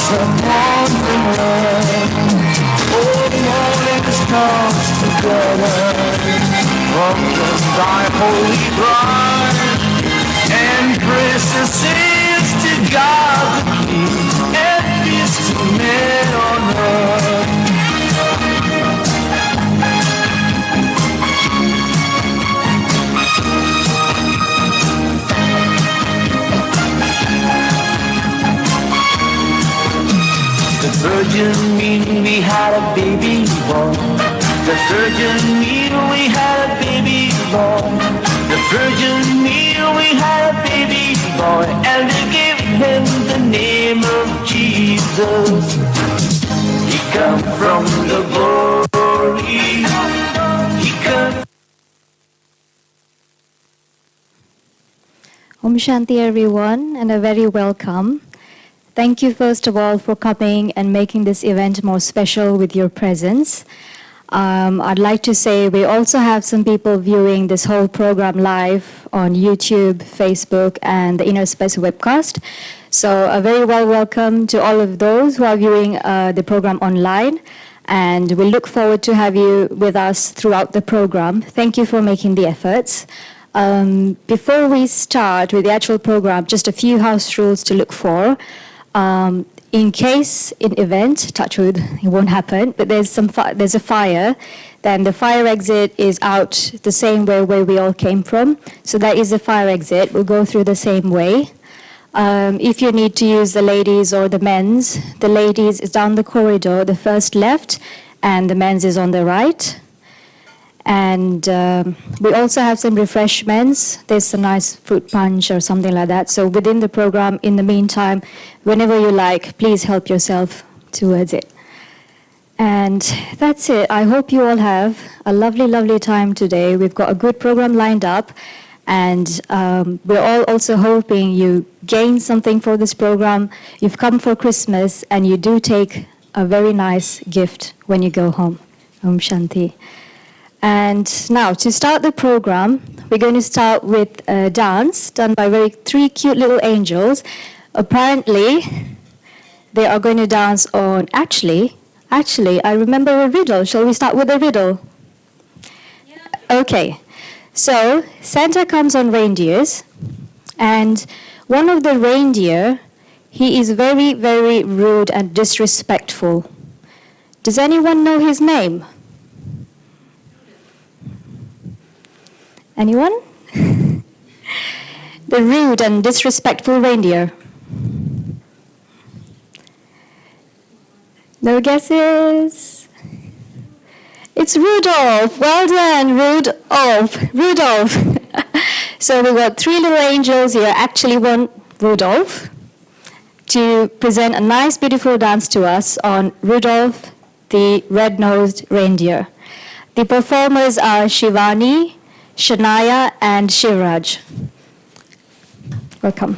someone to love. Oh, morning stars together, welcome thy holy bride, and precious is to God the King, and peace to men on earth. The virgin mean we had a baby boy. The virgin mean we had a baby boy. The virgin mean we had a baby boy, and they gave him the name of Jesus. He come from the glory. He come. Om Shanti everyone, and a very welcome. Thank you first of all for coming and making this event more special with your presence. I'd like to say we also have some people viewing this whole program live on YouTube, Facebook, and the Inner Space webcast. So a very well welcome to all of those who are viewing the program online. And we look forward to have you with us throughout the program. Thank you for making the efforts. Before we start with the actual program, just a few house rules to look for. In case, in event, touch wood, it won't happen, but there's a fire, then the fire exit is out the same way where we all came from. So that is the fire exit. We'll go through the same way. If you need to use the ladies or the men's, the ladies is down the corridor, the first left, and the men's is on the right. And we also have some refreshments. There's a nice fruit punch or something like that. So within the program, in the meantime, whenever you like, please help yourself towards it. And that's it. I hope you all have a lovely, lovely time today. We've got a good program lined up. And we're all also hoping you gain something for this program. You've come for Christmas, and you do take a very nice gift when you go home. Om Shanti. And now, to start the program, we're going to start with a dance done by three cute little angels. Apparently, they are going to dance on... Actually, I remember a riddle. Shall we start with a riddle? Yeah. Okay. So, Santa comes on reindeers, and one of the reindeer, he is very, very rude and disrespectful. Does anyone know his name? Anyone? The rude and disrespectful reindeer. No guesses? It's Rudolph. Well done, Rudolph. Rudolph. So we've got three little angels here. Actually, one Rudolph to present a nice, beautiful dance to us on Rudolph, the red-nosed reindeer. The performers are Shivani, Shania, and Shivraj. Welcome.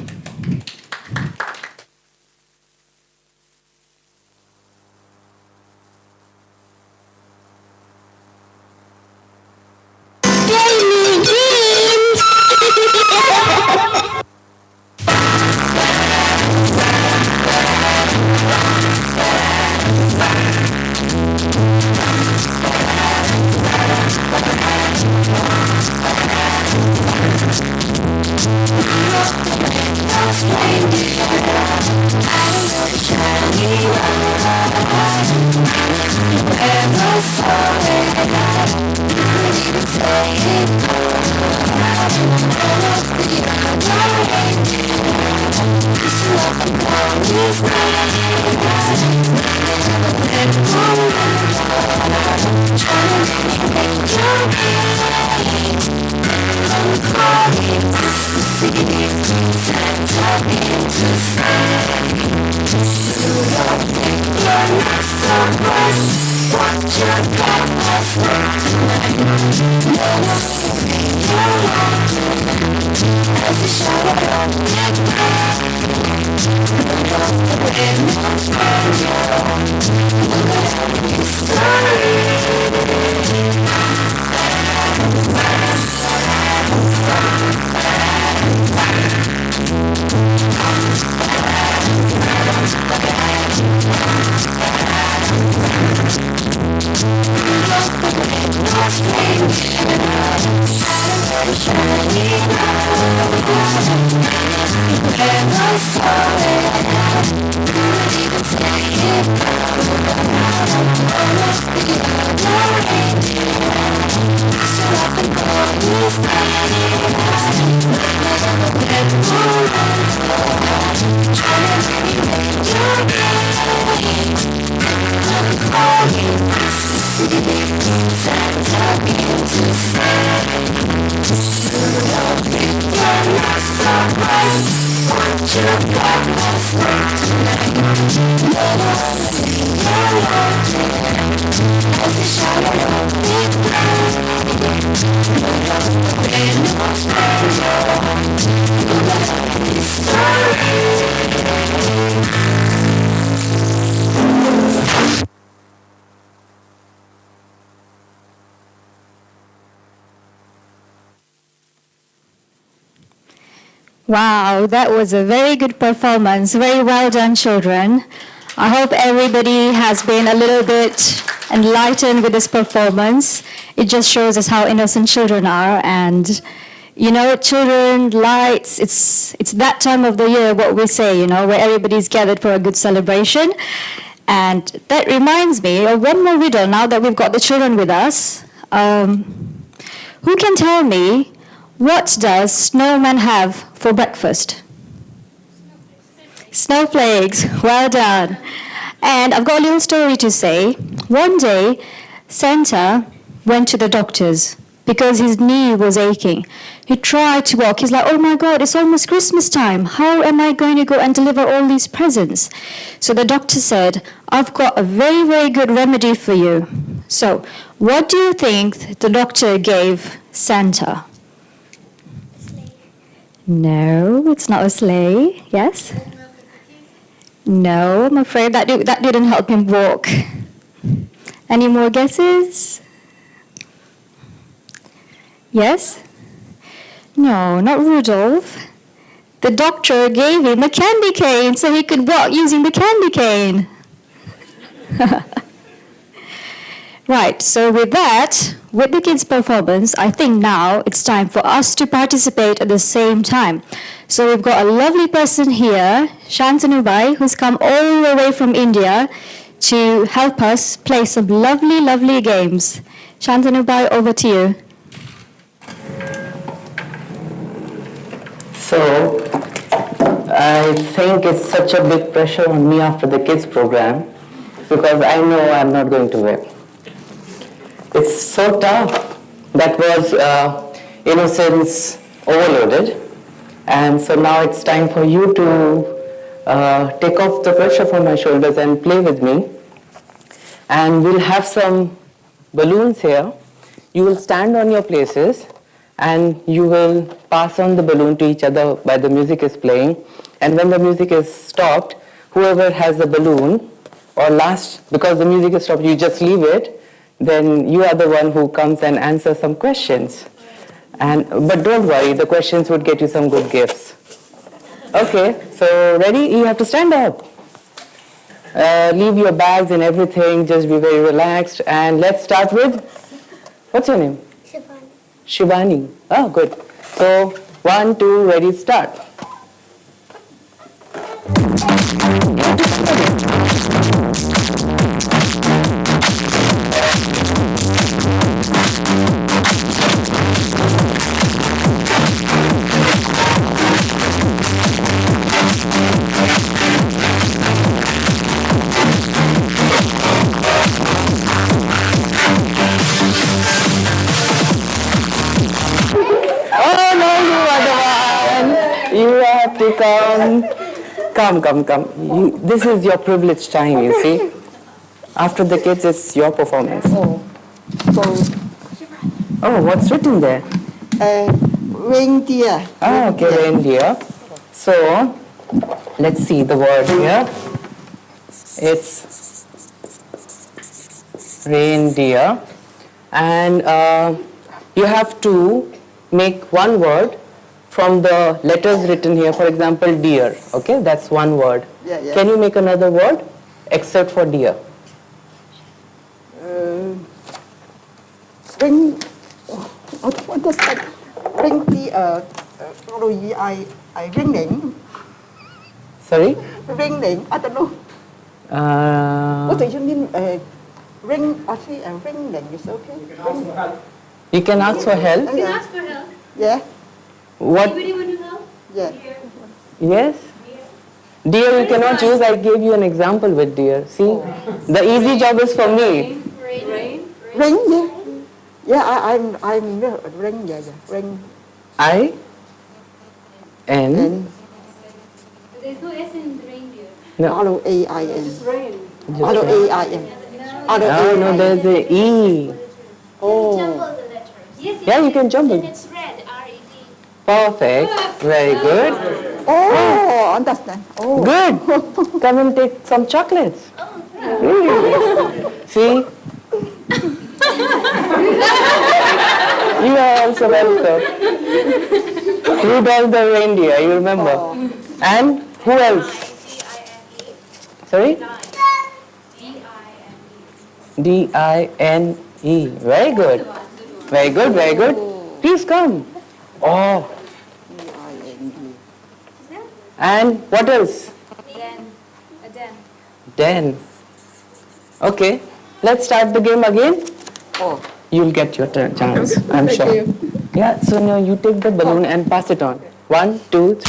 Wow, that was a very good performance. Very well done, children. I hope everybody has been a little bit enlightened with this performance. It just shows us how innocent children are. And, you know, children, lights, it's that time of the year, what we say, you know, where everybody's gathered for a good celebration. And that reminds me of one more riddle now that we've got the children with us. Who can tell me, what does snowman have for breakfast? Snowflakes. Well done. And I've got a little story to say. One day, Santa went to the doctor's because his knee was aching. He tried to walk. He's like, oh my God, it's almost Christmas time. How am I going to go and deliver all these presents? So the doctor said, I've got a very, very good remedy for you. So what do you think the doctor gave Santa? No, it's not a sleigh. Yes? No, I'm afraid that didn't help him walk. Any more guesses? Yes? No, not Rudolph. The doctor gave him a candy cane so he could walk using the candy cane. Right, so with that, with the kids' performance, I think now it's time for us to participate at the same time. So we've got a lovely person here, Shantanubai, who's come all the way from India to help us play some lovely, lovely games. Shantanubai, over to you. So, I think it's such a big pressure on me after the kids program because I know I'm not going to win. It's so tough. That was innocence overloaded. And so now it's time for you to take off the pressure from my shoulders and play with me. And we'll have some balloons here. You will stand on your places and you will pass on the balloon to each other while the music is playing. And when the music is stopped, whoever has the balloon, or last, because the music is stopped, you just leave it, then you are the one who comes and answers some questions. But don't worry, the questions would get you some good gifts. Okay, so ready? You have to stand up. Leave your bags and everything, just be very relaxed. And let's start with, what's your name? Shivani. Shivani. Oh, good. So, 1, 2, ready, start. Come. This is your privileged time, you see. After the kids, it's your performance. Oh, what's written there? reindeer. Ah, okay, reindeer. So, let's see the word here. It's reindeer. And you have to make one word from the letters written here. For example, deer. Okay, that's one word. Yeah. Can you make another word except for deer? What does that? ring the ring name. Sorry? Ring name. I don't know. What do you mean? Ring. I say ring name is okay. You can ask for help. You can ask for help. Yeah. What? Anybody want to help? Yeah. Yes? Dear, you cannot use. I gave you an example with dear. See? The easy job is for me. Rain. Ring. Yeah. Yeah. I'm ring. Yeah. Ring. I N. And There's no S in reindeer. No. R-O-A-I-N. Rain. R-O-A-I-N. Oh, no, there's a E. Oh. Jumble the letters. Yes, Yeah, you can jumble. And it's red. R-E-D. Perfect. Very good. Oh, understand. Oh. Good. Come and take some chocolates. See? You are also welcome. Rudolph the reindeer, you remember? And who else? D-I-N-E. Sorry? D-I-N-E. D-I-N-E. Very good. Very good, very good. Please come. Oh. D-I-N-E. And what else? Den. A den. Den. Okay. Let's start the game again. Oh. You'll get your chance, I'm sure. you. Yeah, so now you take the balloon and pass it on. 1, 2, 3.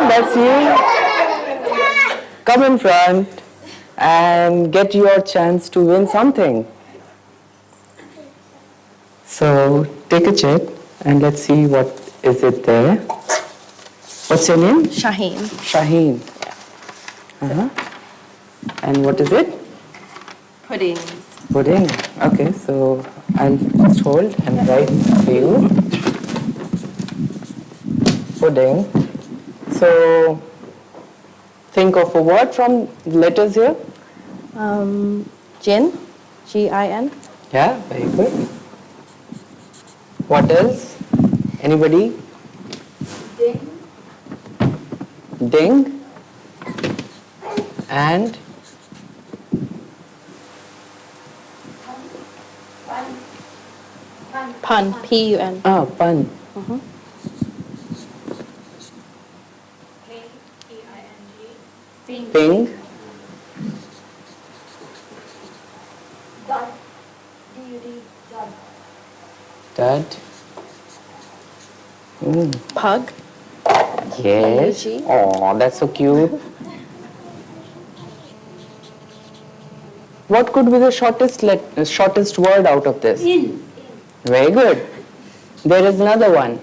That's you. Come in front and get your chance to win something. So take a check and let's see what is it there. What's your name? Shaheen. Shaheen. Uh-huh. And what is it? Pudding. Pudding. Okay, so I'll just hold and write for you. Pudding. So think of a word from letters here. Gin. G-I-N. Yeah, very good. What else? Anybody? Ding. Ding. And Pun. P-U-N. pun. P-I-N-G. Ping. Dot. D-U-D. Dot. Dad. Pug. Yes. P-U-G. Oh, that's so cute. What could be the shortest word out of this? In. Very good. There is another one.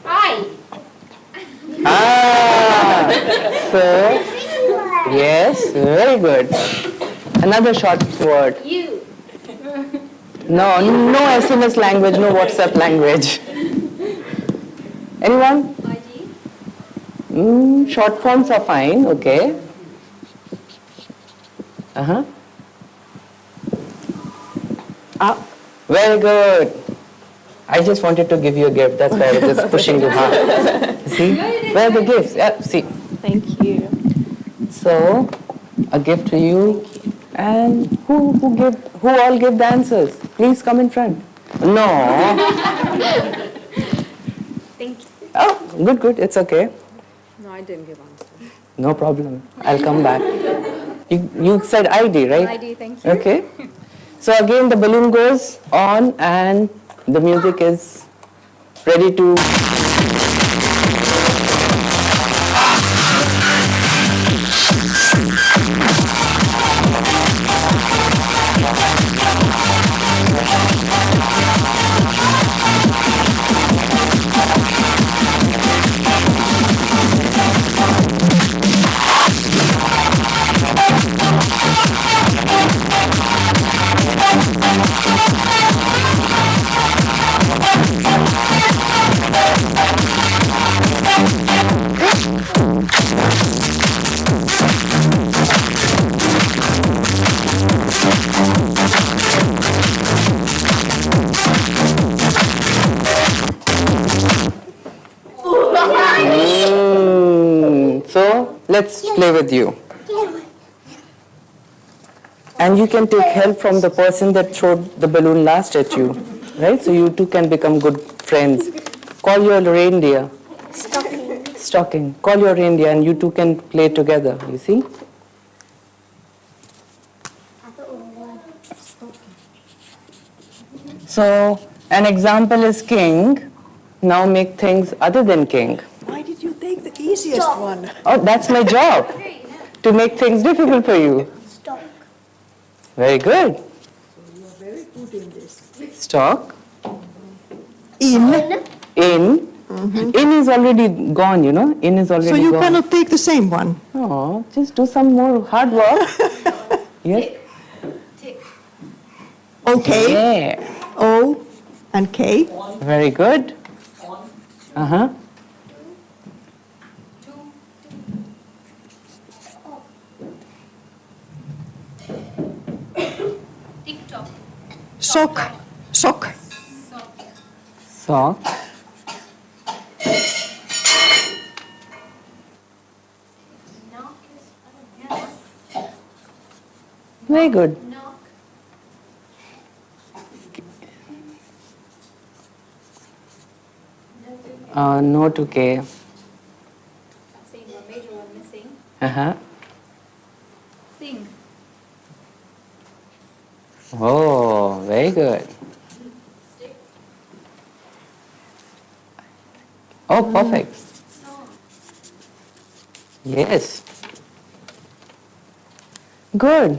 I. Ah. So, yes, very good. Another short word. You. No SMS language, no WhatsApp language. Anyone? I-G. Short forms are fine, okay. Uh-huh. Very good. I just wanted to give you a gift. That's why I was just pushing you hard. See? Where are the gifts? Yeah, see. Thank you. So, a gift to you. And who all give the answers? Please come in front. No. Thank you. Oh, good. It's okay. No, I didn't give answers. No problem. I'll come back. You said ID, right? ID, thank you. Okay. So again, the balloon goes on and the music is ready to... let's play with you. And you can take help from the person that threw the balloon last at you, right? So you two can become good friends. Call your reindeer. Stocking. Call your reindeer and you two can play together, you see? So an example is king. Now make things other than king. Why did you take the easiest one? Oh, that's my job, to make things difficult for you. Stock. Very good. So you are very good in this. Stock. In. In. In is already gone, you know. In is already So you gone. cannot take the same one. Oh, just do some more hard work. Yes. Okay. Yeah. O and K. Very good. Uh-huh. TikTok. Sock. Sock. Sock. Knock is Very good. knock. No to K. Seeing a major one missing. Uh-huh. Sing. Oh, very good. Oh, perfect. Yes. Good.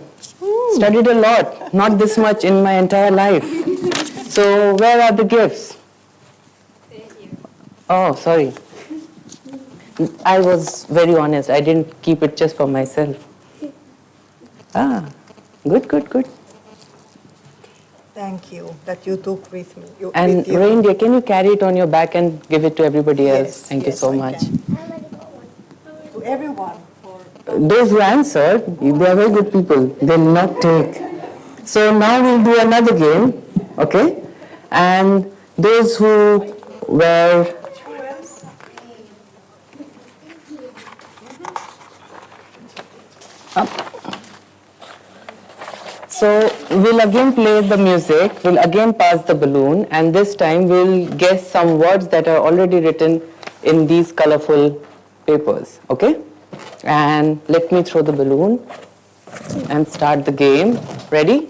Studied a lot. Not this much in my entire life. So, where are the gifts? Oh, sorry. I was very honest. I didn't keep it just for myself. Ah, good, good, good. Thank you that you took with me. And with you. reindeer, can you carry it on your back and give it to everybody else? Yes, Thank you yes, so I much. can. To everyone. Those who answered, they are very good people. They'll not take. So now we'll do another game, okay? And those who were... So we'll again play the music, we'll again pass the balloon, and this time we'll guess some words that are already written in these colorful papers, okay? And let me throw the balloon and start the game. Ready?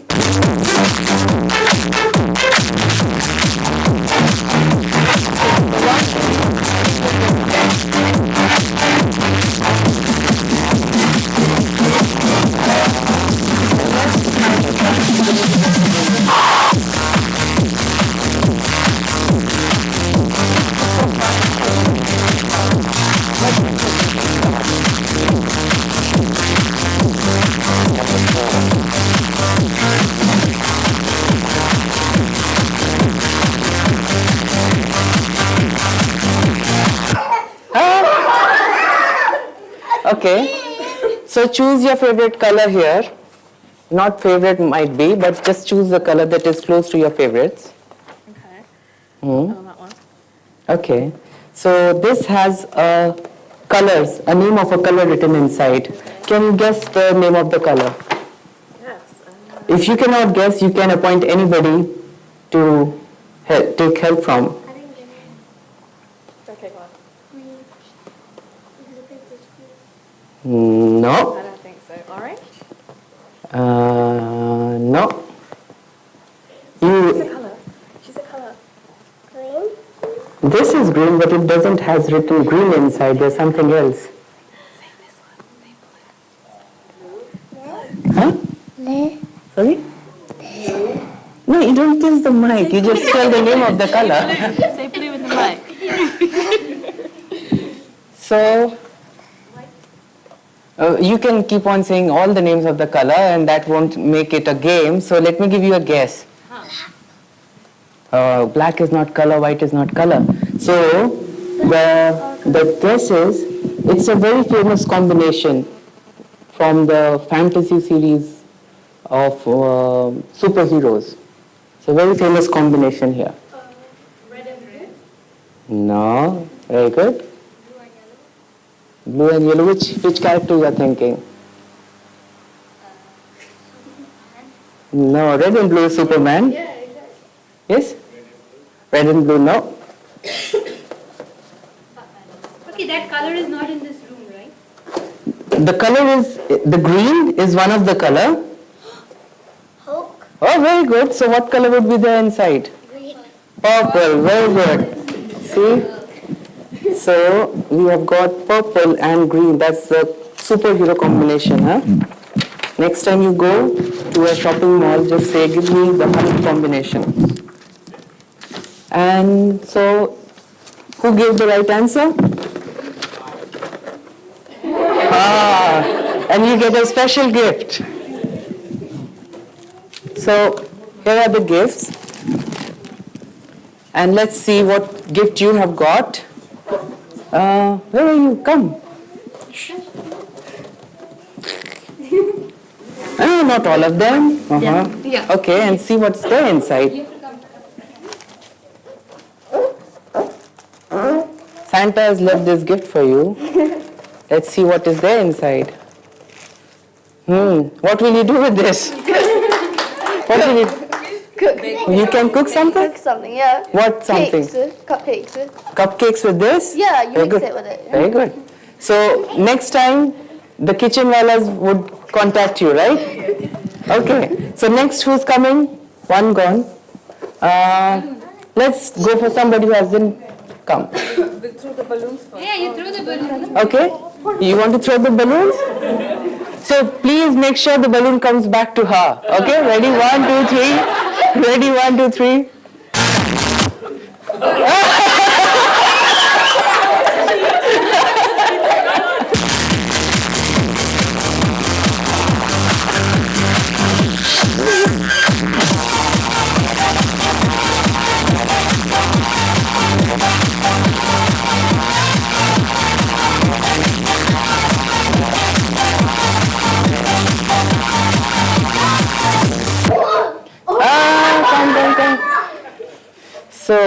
Okay, so choose your favorite color here. Not favorite might be, but just choose the color that is close to your favorites. Okay. Hmm. Oh, that one. Okay, so this has colors, a name of a color written inside. Can you guess the name of the color? Yes. If you cannot guess, you can appoint anybody to take help from. Okay, go on. No. I don't think so. Orange? No. She's a You. colour. She's a colour. This is green, but it doesn't has written green inside. There's something else. Say this one. Say blue. Huh? Sorry? No, you don't kiss the mic. You just tell the name of the color. Say blue in the mic. So, you can keep on saying all the names of the color and that won't make it a game. So let me give you a guess. Black is not color, white is not color. So the guess is, it's a very famous combination from the fantasy series of superheroes. It's a very famous combination here. Red and blue. No, very good. Blue and Blue and yellow. Which character you are thinking? No, red and blue is Superman. Yeah, exactly. Yes? Red and blue, no. Okay, that color is not in this room, right? The color is, the green is one of the color. Hulk. Oh, very good. So what color would be there inside? Green. Purple, very good. See? So we have got purple and green. That's the superhero combination, huh? Next time you go to a shopping mall, just say, give me the Hulk combination. And so, who gave the right answer? And you get a special gift. So, here are the gifts. And let's see what gift you have got. Where are you? Come. Not all of them. Yeah. Okay, and see what's there inside. Santa has left this gift for you. Let's see what is there inside. What will you do with this? What will you? Cook. You can cook something? Cook something, yeah. What something? Cupcakes. Cupcakes with this? Yeah, you Very mix good. it with it. Very good. So next time the kitchen walas would contact you, right? Okay. So next who's coming? One gone. Let's go for somebody who hasn't come. Yeah, you throw the balloon. Okay? You want to throw the balloons? So please make sure the balloon comes back to her. Okay? Ready? 1, 2, 3. Ready? 1, 2, 3. Come. So,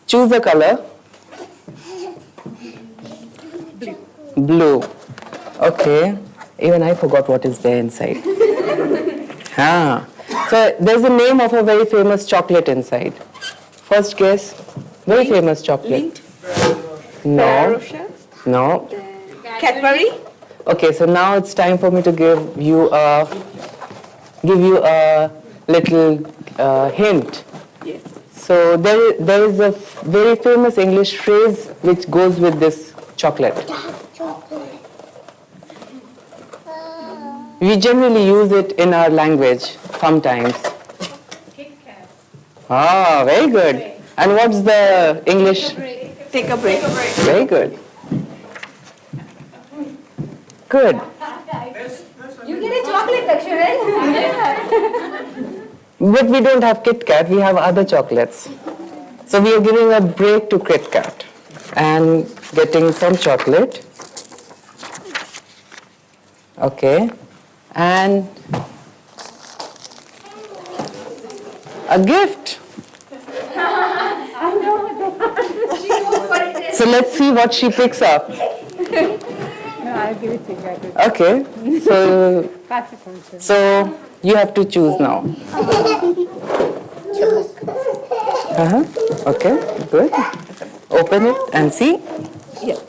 choose a color. Blue. Okay. Even I forgot what is there inside. So, there's a name of a very famous chocolate inside. First guess. Very famous chocolate. No. No. Cadbury. Okay, so now it's time for me to give you a little hint. Yes. So there is a very famous English phrase which goes with this chocolate. We generally use it in our language sometimes. Kit Kat. Ah, very good. And what's the English? Take a break. Very good. Good. You get a chocolate, Daksharan. But we don't have Kit Kat, we have other chocolates. So we are giving a break to Kit Kat and getting some chocolate. Okay. And a gift. So let's see what she picks up. I'll give it to you. Okay. So you have to choose now. Okay, good. Open it and see. Yeah.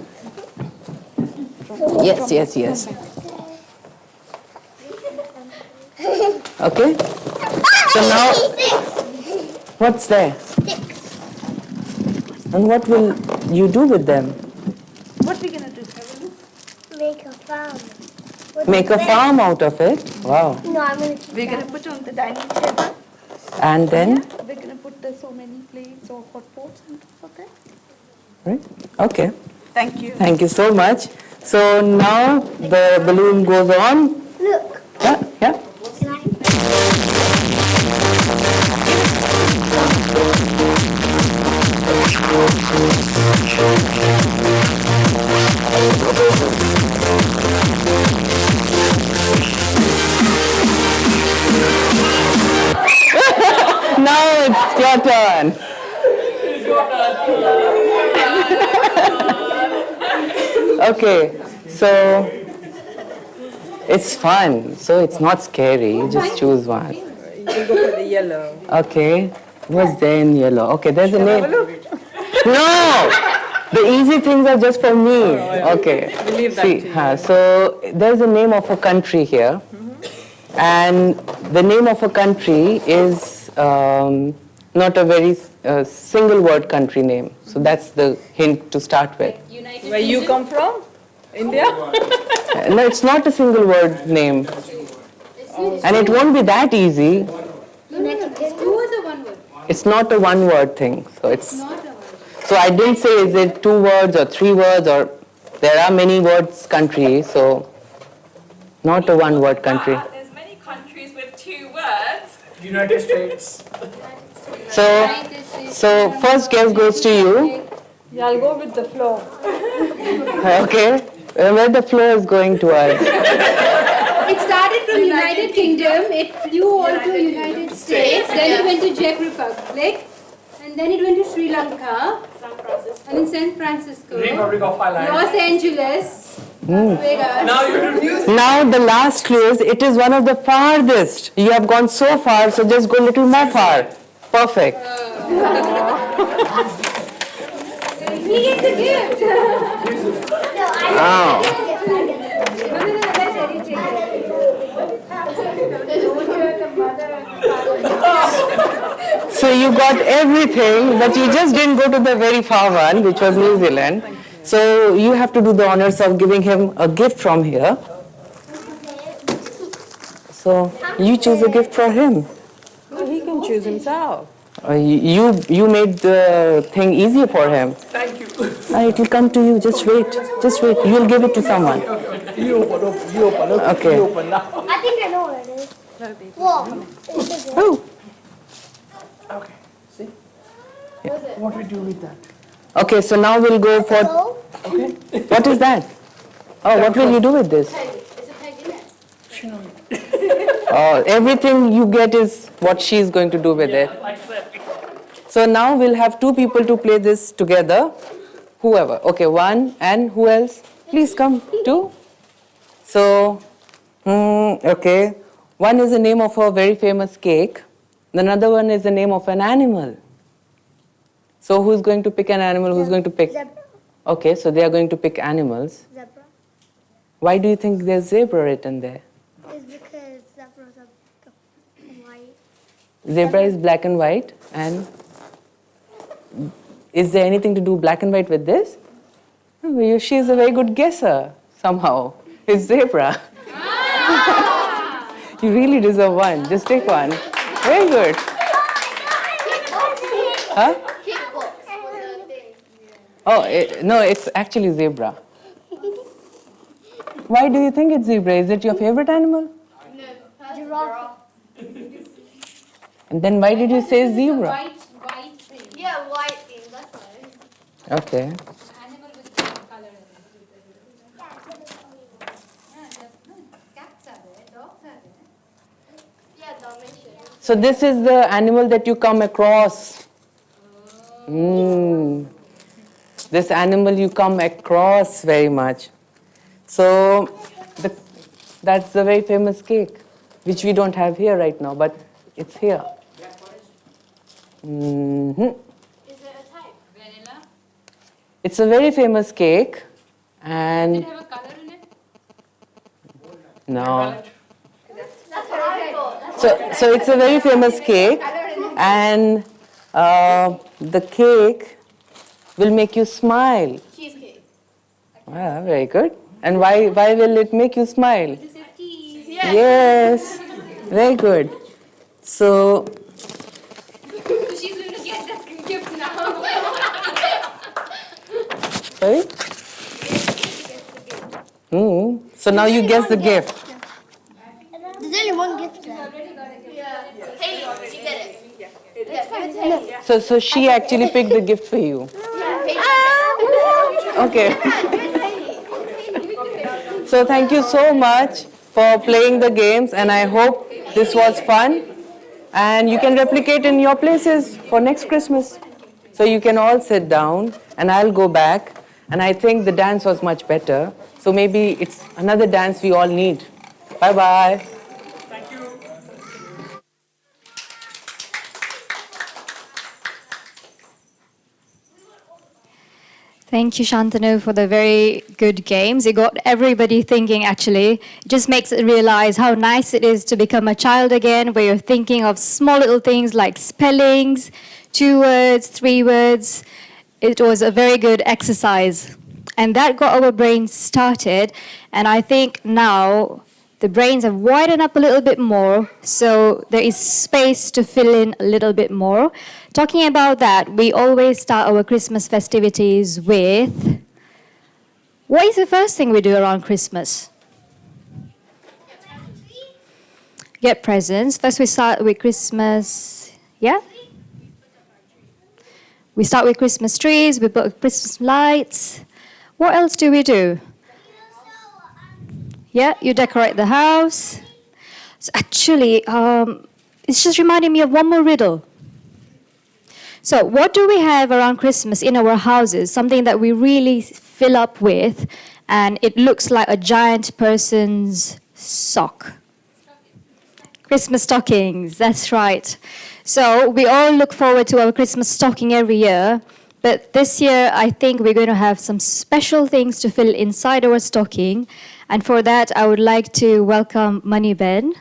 Yes. Okay. So now, what's there? And what will you do with them? What we gonna do? Make a farm. Make a farm out of it. Wow. No, I'm gonna keep We're gonna put on the dining table. And then, We're gonna put so many plates or hot pots and stuff like that. right? Okay. Thank you. Thank you so much. So now the balloon goes on. Look. Yeah. Now it's your turn. Okay, so it's fun. So it's not scary. You just choose one. You can go for the yellow. Okay, what's there in yellow? Okay, there's a name. No! The easy things are just for me. Okay. We'll leave that See, to you. so there's a name of a country here. And the name of a country is not a very single word country name. So that's the hint to start with. United Where you come from? India? No, it's not a single word name. And it won't be that easy. It's two words or one word? It's not a one word thing. So it's Not a word. so I didn't say is it 2 words or 3 words or there are many words country, so not a one word country. There's many countries with 2 words. United States. So first guess goes to you. Yeah, I'll go with the flow. Okay. Where the flow is going towards. It started from United Kingdom, it flew all to United States, then it went to Czech Republic, and then it went to Sri Lanka, and then San Francisco, Republic of Ireland. Los Angeles, Las Vegas. Now you introduce. Now the last clue is it is one of the farthest. You have gone so far, so just go a little more far. Perfect. He gets a gift. Oh. So you got everything, but you just didn't go to the very far one, which was New Zealand. So you have to do the honors of giving him a gift from here. So you choose a gift for him. No, he can choose himself. You made the thing easier for him. Thank you. It will come to you. Just wait. Just wait. You will give it to someone. You open. Okay. You open now. I think I know what it is. Whoa. It's a good. Oh. Okay. See? What we do with that? Okay. So now we'll go for. So, Okay. What is that? Oh, what will you do with this? Everything you get is what she's going to do with it. Like that. So now we'll have 2 people to play this together. Whoever. Okay, 1 and who else? Please come. 2. So, okay. One is the name of a very famous cake. Another one is the name of an animal. So who's going to pick an animal? Who's going to pick? zebra. Okay, so they are going to pick animals. Zebra. Why do you think there's zebra written there? It's because zebra's are white. Zebra is black and white, and is there anything to do black and white with this? Oh, she is a very good guesser somehow. It's zebra. You really deserve one. Just take one. Very good. Huh? Oh, no, it's actually zebra. Why do you think it's zebra? Is it your favorite animal? Giraffe. And then why did you say zebra? White thing. Yeah, white thing. That's why. Okay. Animal with different color in it. Cats are there, dogs are there. Yeah, Dalmatian. So this is the animal that you come across. This animal you come across very much. So that's the very famous cake, which we don't have here right now, but it's here. Is there a type? Vanilla? It's a very famous cake, Does and it have a color in it? no. That's what I thought. So it's a very famous cake, and the cake will make you smile. Cheesecake. Ah, very good. And why will it make you smile? This is cheese. Yes, very good. So, She's going to get that gift now. sorry? So now you guess the gift. There's only one gift left. Hey, you get it. So she actually picked the gift for you. Okay. So thank you so much for playing the games, and I hope this was fun. And you can replicate in your places for next Christmas. So you can all sit down, and I'll go back And I think the dance was much better. So maybe it's another dance we all need. Bye-bye. Thank you, Shantanu, for the very good games. It got everybody thinking, actually. It just makes it realize how nice it is to become a child again, where you're thinking of small little things like spellings, 2 words, 3 words. It was a very good exercise. And that got our brains started. And I think now the brains have widened up a little bit more, so there is space to fill in a little bit more. Talking about that, we always start our Christmas festivities with, what is the first thing we do around Christmas? Get presents. First we start with Christmas, yeah? We start with Christmas trees, we put Christmas lights. What else do we do? Yeah, you decorate the house. So actually, it's just reminding me of one more riddle. So what do we have around Christmas in our houses? Something that we really fill up with, and it looks like a giant person's sock. Christmas stockings, that's right. So we all look forward to our Christmas stocking every year. But this year, I think we're going to have some special things to fill inside our stocking. And for that, I would like to welcome Mani Ben.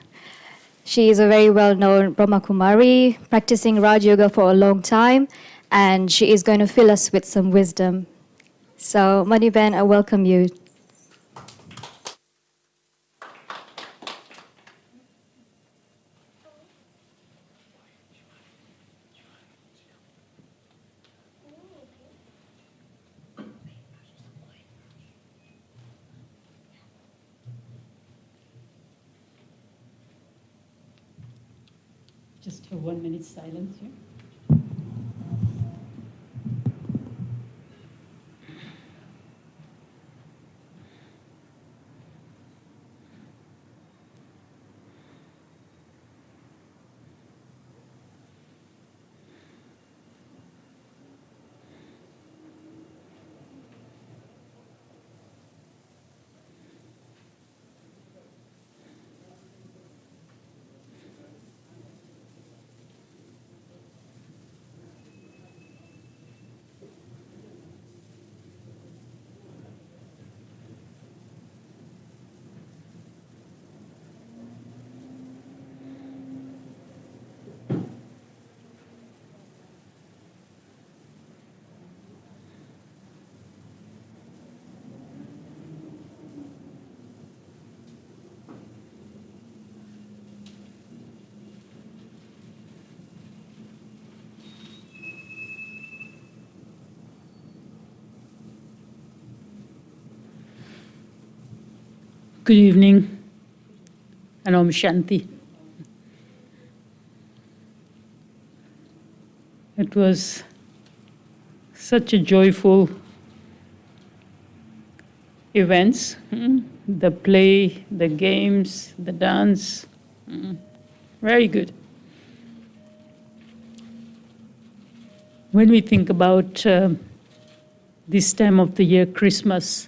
She is a very well-known Brahma Kumari, practicing Raj Yoga for a long time, and she is going to fill us with some wisdom. So, Mani Ben, I welcome you. Just have 1 minute silence here. Good evening, and Om Shanti. It was such a joyful events, the play, the games, the dance, very good. When we think about this time of the year, Christmas,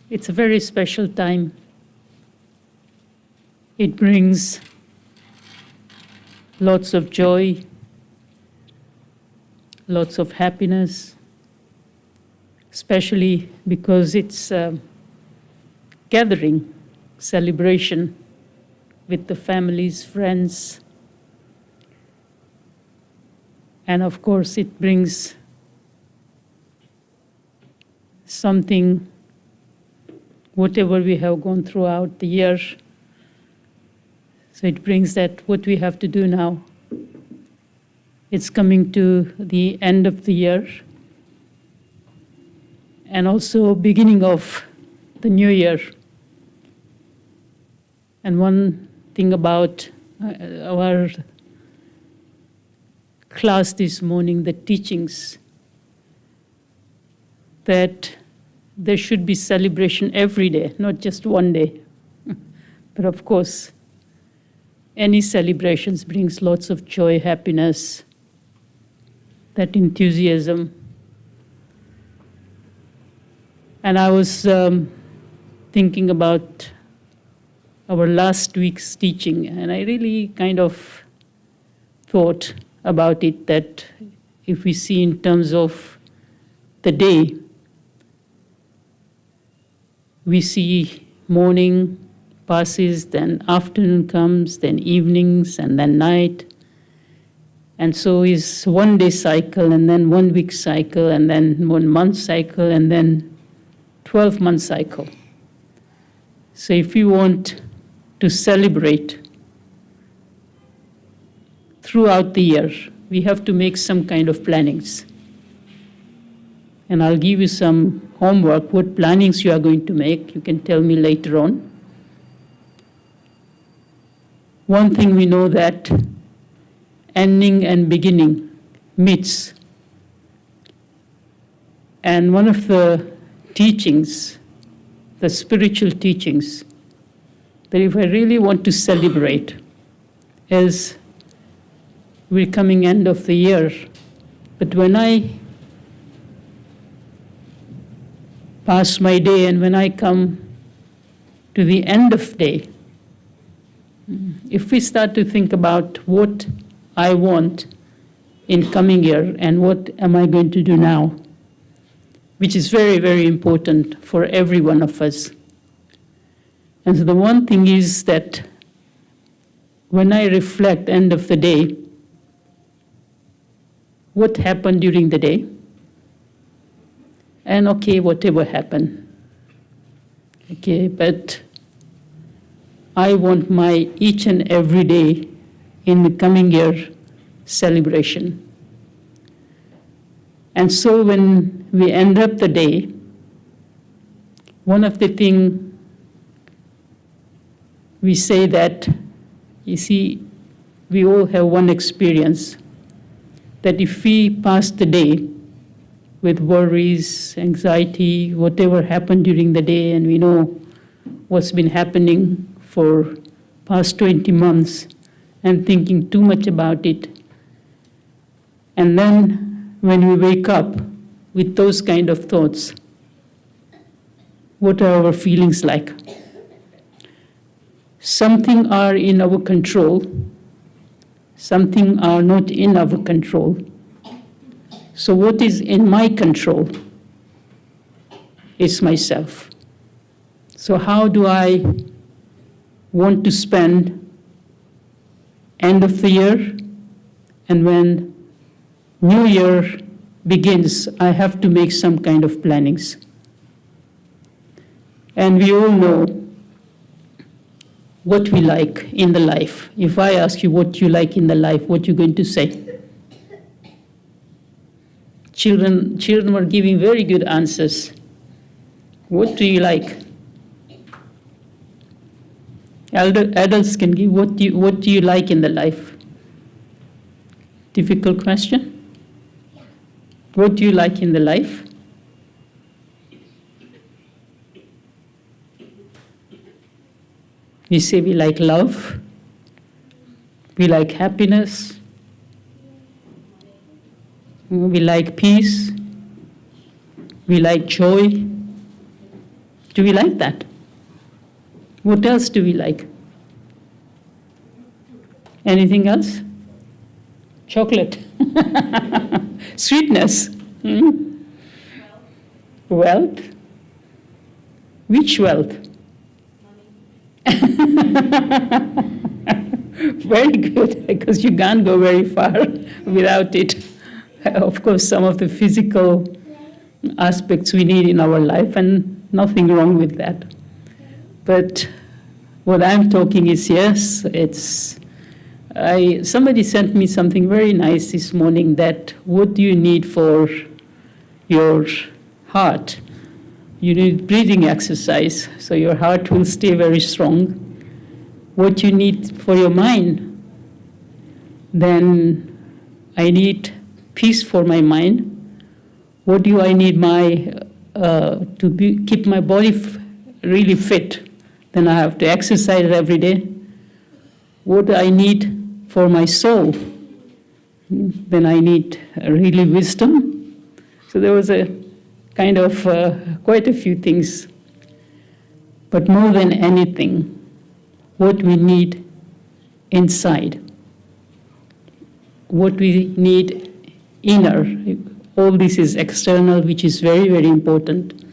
it's a very special time. It brings lots of joy, lots of happiness, especially because it's a gathering, celebration with the families, friends. And of course, it brings something, whatever we have gone throughout the year. So it brings that what we have to do now. It's coming to the end of the year and also beginning of the new year. And one thing about our class this morning, the teachings, that there should be celebration every day, not just one day. But of course, any celebrations brings lots of joy, happiness, that enthusiasm. And I was thinking about our last week's teaching, and I really kind of thought about it, that if we see in terms of the day, we see morning passes, then afternoon comes, then evenings, and then night. And so is 1 day cycle, and then 1 week cycle, and then 1 month cycle, and then 12-month cycle. So if we want to celebrate throughout the year, we have to make some kind of plannings. And I'll give you some homework, what plannings you are going to make. You can tell me later on. One thing we know, that ending and beginning meets. And one of the teachings, the spiritual teachings, that if I really want to celebrate, as we're coming end of the year, but when I pass my day and when I come to the end of day, if we start to think about what I want in coming year and what am I going to do now, which is very, very important for every one of us. And so the one thing is that when I reflect end of the day, what happened during the day, and okay, whatever happened. Okay, but I want my each and every day in the coming year celebration. And so when we end up the day, one of the things we say that, you see, we all have one experience, that if we pass the day with worries, anxiety, whatever happened during the day, and we know what's been happening for past 20 months, and thinking too much about it, and then when we wake up with those kind of thoughts, what are our feelings like? Something are in our control, something are not in our control. So what is in my control? It's myself. So how do I want to spend end of the year, and when new year begins, I have to make some kind of plannings. And we all know what we like in the life. If I ask you what you like in the life, what you're going to say? Children were giving very good answers. What do you like? Adults can give, what do you like in the life? Difficult question? What do you like in the life? We say we like love, we like happiness, we like peace, we like joy. Do we like that? What else do we like? Anything else? Chocolate. Sweetness. Wealth. Which wealth? Very good, because you can't go very far without it. Of course, some of the physical aspects we need in our life, and nothing wrong with that. But what I'm talking is, yes, somebody sent me something very nice this morning, that what do you need for your heart? You need breathing exercise, so your heart will stay very strong. What you need for your mind? Then I need peace for my mind. What do I need keep my body really fit? Then I have to exercise every day. What do I need for my soul? Then I need really wisdom. So there was a kind of quite a few things. But more than anything, what we need inside, what we need inner, all this is external, which is very, very important.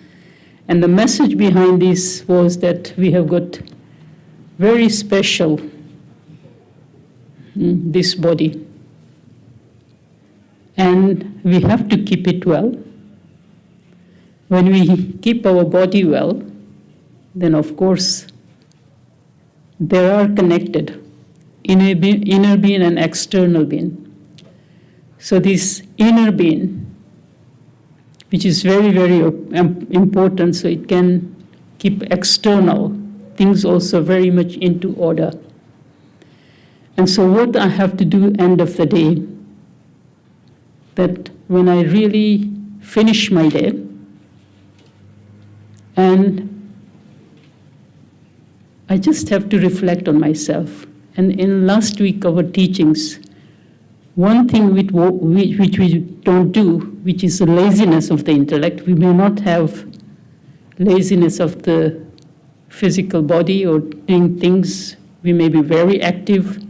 And the message behind this was that we have got very special, this body. And we have to keep it well. When we keep our body well, then of course, they are connected, inner being and external being. So this inner being, which is very, very important, so it can keep external things also very much into order. And so what I have to do end of the day, that when I really finish my day, and I just have to reflect on myself. And in last week, our teachings, one thing which we don't do, which is the laziness of the intellect. We may not have laziness of the physical body or doing things. We may be very active.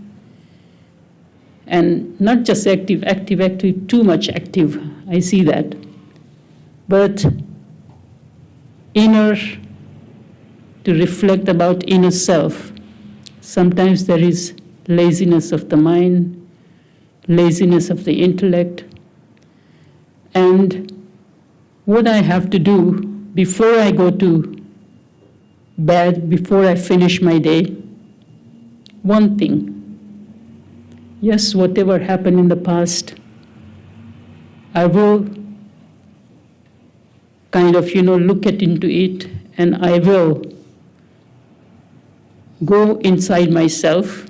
And not just active, too much active. I see that. But inner, to reflect about inner self. Sometimes there is laziness of the mind, laziness of the intellect. And what I have to do before I go to bed, before I finish my day, one thing. Yes, whatever happened in the past, I will kind of, look into it, and I will go inside myself,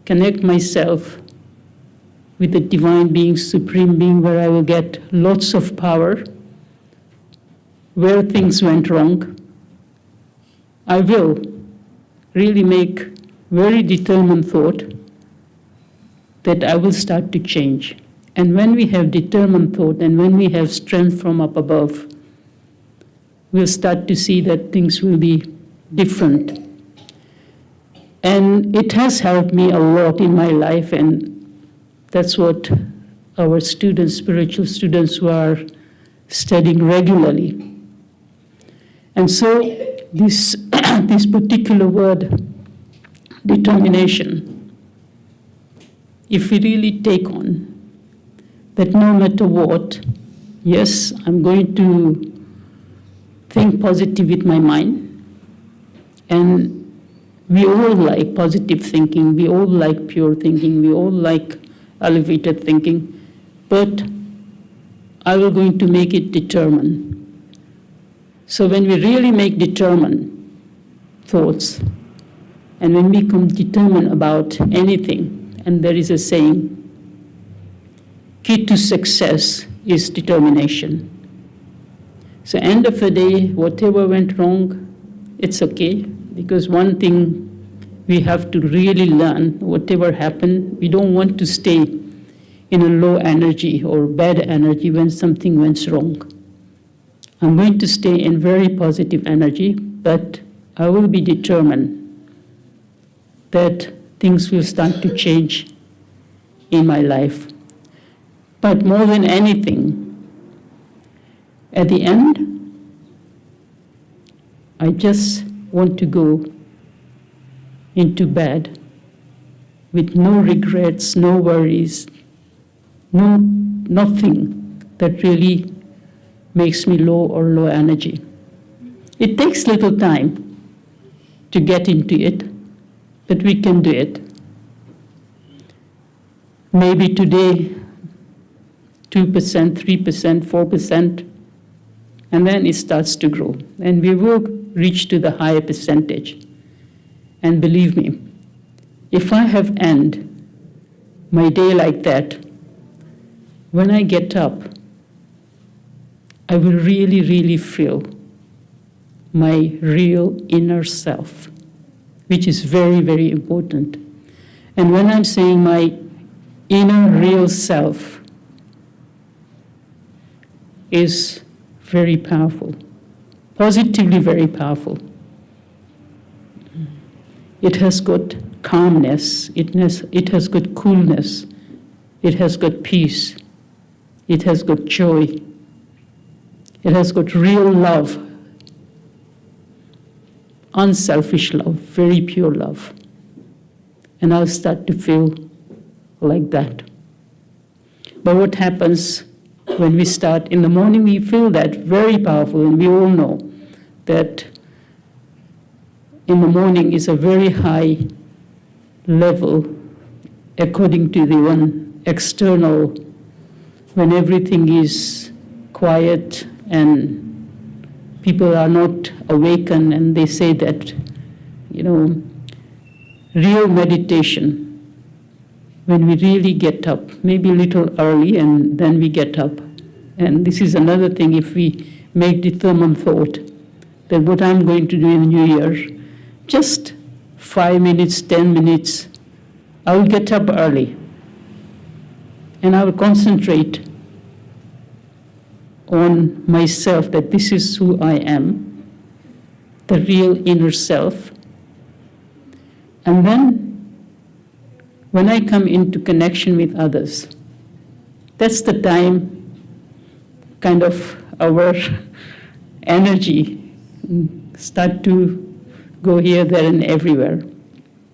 connect myself with the divine being, supreme being, where I will get lots of power. Where things went wrong, I will really make very determined thought that I will start to change. And when we have determined thought and when we have strength from up above, we'll start to see that things will be different. And it has helped me a lot in my life, and that's what our students, spiritual students who are studying regularly. And so this, this particular word, determination, if we really take on that no matter what, yes, I'm going to think positive with my mind. And we all like positive thinking, we all like pure thinking, we all like elevated thinking, but I will going to make it determined. So when we really make determined thoughts, and when we become determined about anything, and there is a saying, key to success is determination. So end of the day, whatever went wrong, it's okay, because one thing we have to really learn, whatever happened, we don't want to stay in a low energy or bad energy when something went wrong. I'm going to stay in very positive energy, but I will be determined that things will start to change in my life. But more than anything, at the end, I just want to go into bed with no regrets, no worries, nothing that really makes me low or low energy. It takes little time to get into it, but we can do it. Maybe today, 2%, 3%, 4%, and then it starts to grow. And we will reach to the higher percentage. And believe me, if I have end my day like that, when I get up, I will really, really feel my real inner self, which is very, very important. And when I'm saying my inner real self is very powerful, positively very powerful. It has got calmness, it has got coolness, it has got peace, it has got joy, it has got real love, unselfish love, very pure love. And I'll start to feel like that. But what happens when we start in the morning, we feel that very powerful, and we all know that in the morning is a very high level according to the one external, when everything is quiet and people are not awakened, and they say that, real meditation, when we really get up, maybe a little early, and then we get up. And this is another thing, if we make determined thought that what I'm going to do in the new year, just 5 minutes, 10 minutes, I will get up early. And I will concentrate on myself, that this is who I am, the real inner self. And then, when I come into connection with others, that's the time kind of our energy start to go here, there, and everywhere.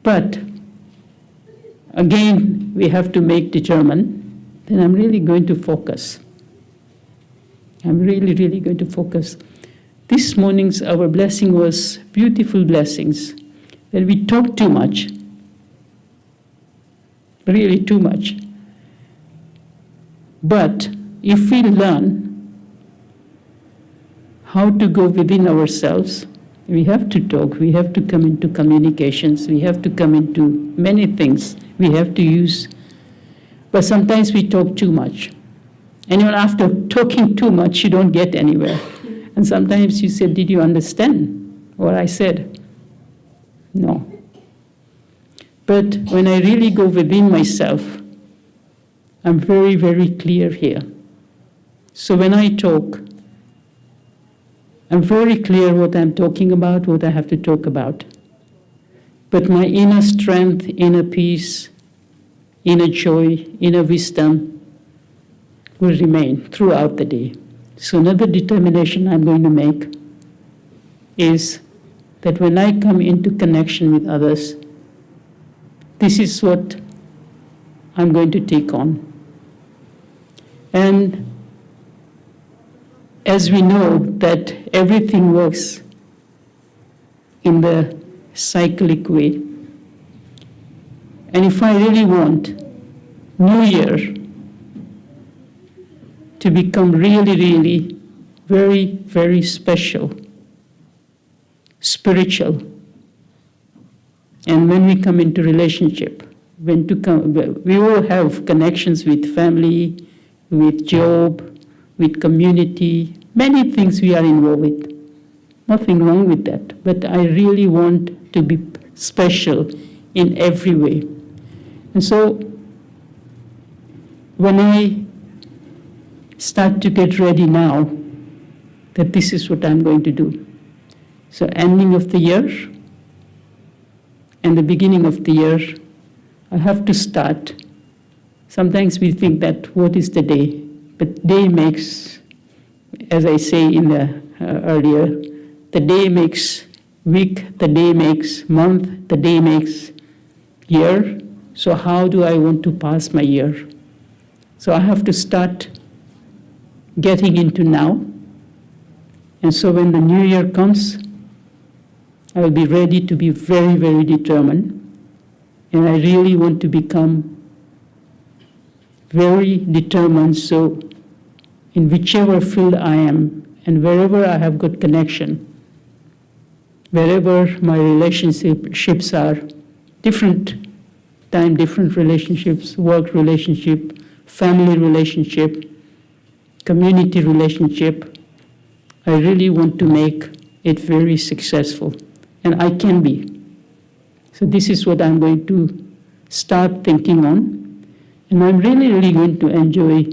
But again, we have to make determined that I'm really going to focus. I'm really, really going to focus. This morning's our blessing was beautiful blessings, that we talk too much. Really too much. But if we learn how to go within ourselves, we have to talk, we have to come into communications, we have to come into many things we have to use. But sometimes we talk too much. And even after talking too much, you don't get anywhere. And sometimes you say, did you understand what I said? No. But when I really go within myself, I'm very, very clear here. So when I talk, I'm very clear what I'm talking about, what I have to talk about. But my inner strength, inner peace, inner joy, inner wisdom will remain throughout the day. So another determination I'm going to make is that when I come into connection with others, this is what I'm going to take on. And as we know that everything works in the cyclic way, and if I really want New Year to become really, really very, very special, spiritual, and when we come into relationship, we all have connections with family, with job, with community, many things we are involved with. Nothing wrong with that. But I really want to be special in every way. And so when I start to get ready now, that this is what I'm going to do. So ending of the year and the beginning of the year, I have to start. Sometimes we think that what is the day? But day makes, as I say in the earlier, the day makes week, the day makes month, the day makes year. So how do I want to pass my year? So I have to start getting into now. And so when the new year comes, I will be ready to be very, very determined. And I really want to become very determined, so in whichever field I am and wherever I have good connection, wherever my relationships are, different time, different relationships, work relationship, family relationship, community relationship, I really want to make it very successful, and I can be. So this is what I'm going to start thinking on. And I'm really, really going to enjoy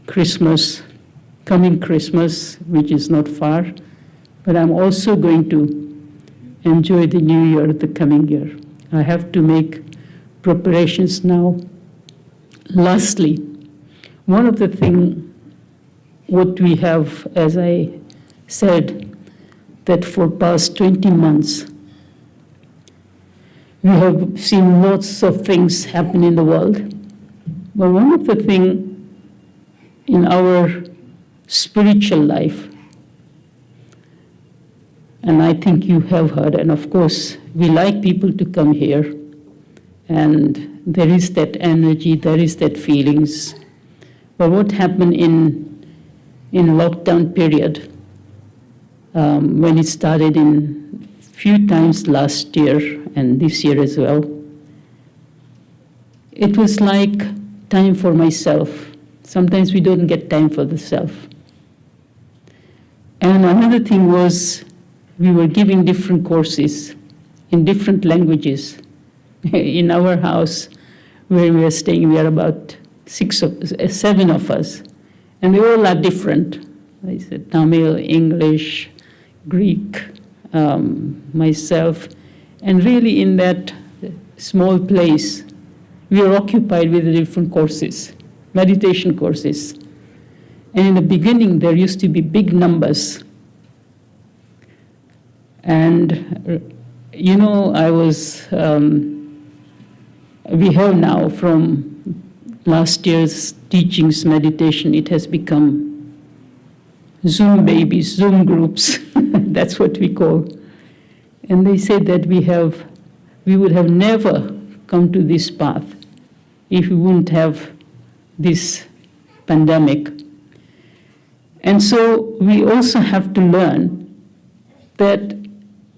Christmas coming Christmas, which is not far, but I'm also going to enjoy the new year, the coming year. I have to make preparations now. Lastly, one of the things what we have, as I said, that for past 20 months, we have seen lots of things happen in the world. But one of the things in our spiritual life, and I think you have heard, and of course, we like people to come here, and there is that energy, there is that feelings. But what happened in lockdown period, when it started in few times last year and this year as well, it was like time for myself. Sometimes we don't get time for the self. And another thing was we were giving different courses in different languages. In our house where we are staying, we are about 7 of us, and they all are different. I said Tamil, English, Greek, myself, and really in that small place, we are occupied with the different courses, meditation courses. And in the beginning, there used to be big numbers. And, you know, we have now from last year's teachings, meditation, it has become Zoom babies, Zoom groups. That's what we call. And they said that we would have never come to this path if we wouldn't have this pandemic. And so we also have to learn that,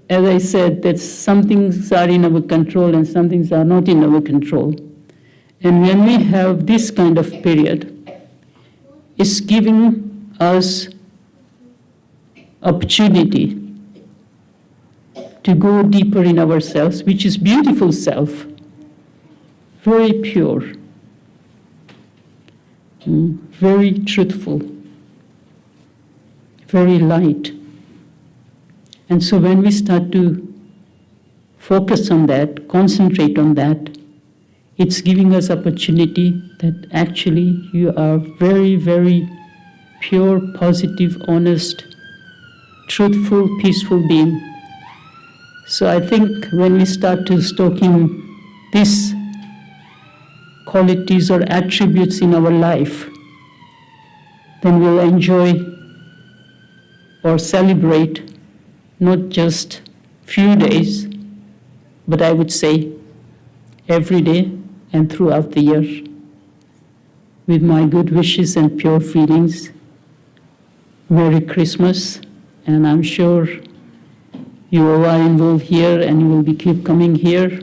as I said, that some things are in our control and some things are not in our control. And when we have this kind of period, it's giving us opportunity to go deeper in ourselves, which is beautiful self, very pure, very truthful, very light. And so when we start to focus on that, concentrate on that, it's giving us opportunity that actually you are very, very pure, positive, honest, truthful, peaceful being. So I think when we start to stoking these qualities or attributes in our life, then we'll enjoy or celebrate not just few days, but I would say every day and throughout the year. With my good wishes and pure feelings, Merry Christmas, and I'm sure you all are involved here and you will keep coming here,